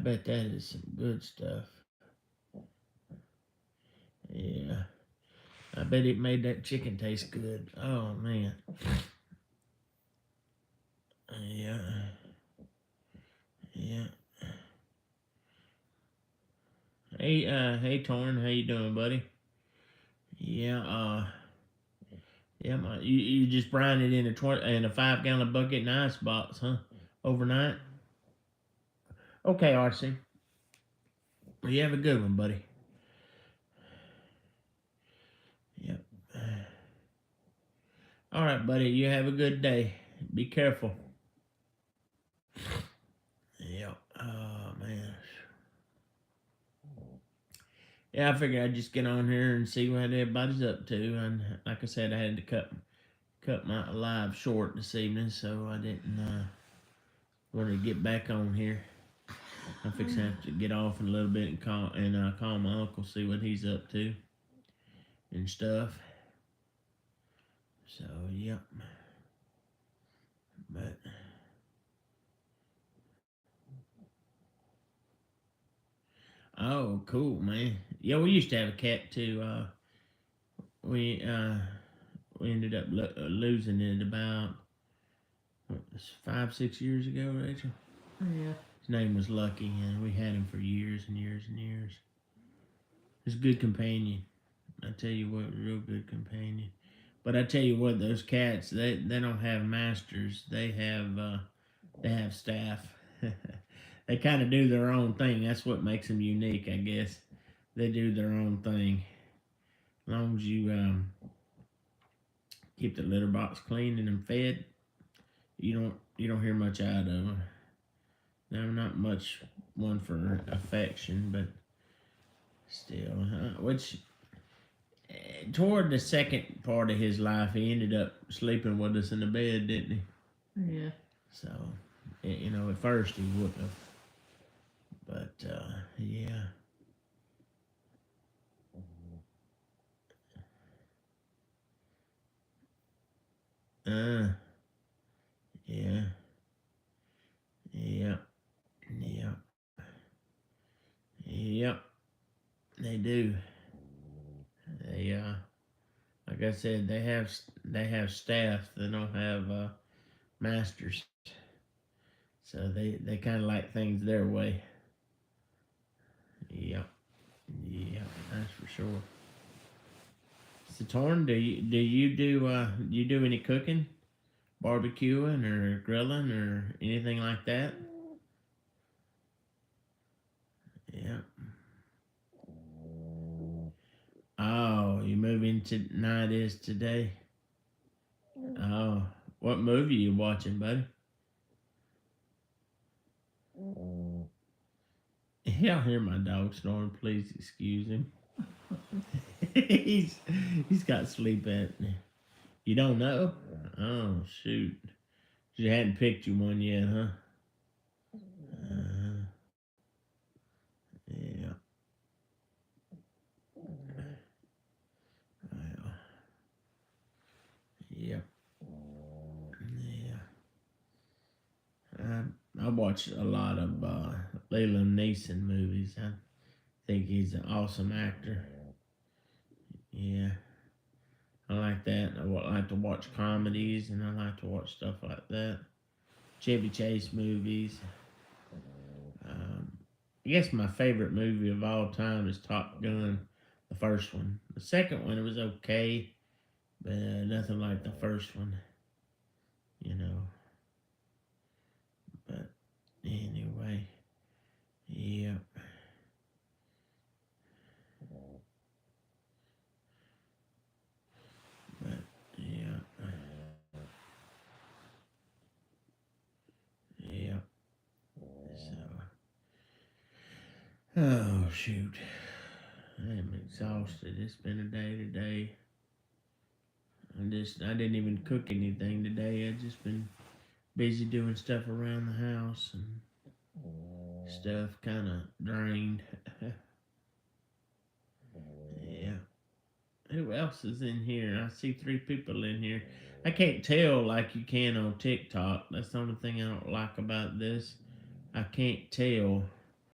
bet that is some good stuff. Yeah. I bet it made that chicken taste good. Oh man. Yeah. Yeah. Hey, Torn, how you doing, buddy? Yeah, yeah, you just brine it in a 5 gallon bucket in ice box, huh? Overnight. Okay, RC. Well, you have a good one, buddy. Yep. All right, buddy. You have a good day. Be careful. Yep. Oh man. Yeah, I figured I'd just get on here and see what everybody's up to. And like I said, I had to cut my live short this evening, so I didn't want to get back on here. I'm fixing to have to get off in a little bit and call my uncle, see what he's up to and stuff. So yep. But oh, cool, man. Yeah, we used to have a cat too. We uh, we ended up losing it about 5, 6 years ago, Rachel. Yeah. His name was Lucky, and we had him for years and years and years. He's a good companion. I tell you what, real good companion. But I tell you what, those cats, they don't have masters. They have staff. They kind of do their own thing. That's what makes them unique, I guess. They do their own thing. As long as you keep the litter box clean and them fed, you don't hear much out of them. They're not much one for affection, but still, which toward the second part of his life, he ended up sleeping with us in the bed, didn't he? Yeah. So, at first he wouldn't have, but yeah. Uh, yeah, yeah, yeah, yep. They do. They like I said, they have staff. They don't have masters. So they kind of like things their way. Yep, yep, that's for sure. So Torn, do you do any cooking, barbecuing or grilling or anything like that? Yeah. Oh, you moving tonight is today? Oh, what movie you watching, buddy? Y'all hear my dog snoring? Please excuse him. he's he's got sleep apnea. You don't know? Oh shoot! You hadn't picked you one yet, huh? Uh, yeah. Well, yep. Yeah. I watch a lot of Leland Neeson movies. I think he's an awesome actor. Yeah, I like that. Like to watch comedies, and I like to watch stuff like that. Chevy Chase movies. Um, I guess my favorite movie of all time is Top Gun, the first one. The second one, it was okay, but nothing like the first one, you know. But anyway, yeah, but yeah, yeah. So, oh shoot, I'm exhausted. It's been a day today. I didn't even cook anything today. I just been busy doing stuff around the house and stuff. Kind of drained. Yeah. Who else is in here? I see 3 people in here. I can't tell like you can on TikTok. That's the only thing I don't like about this. I can't tell.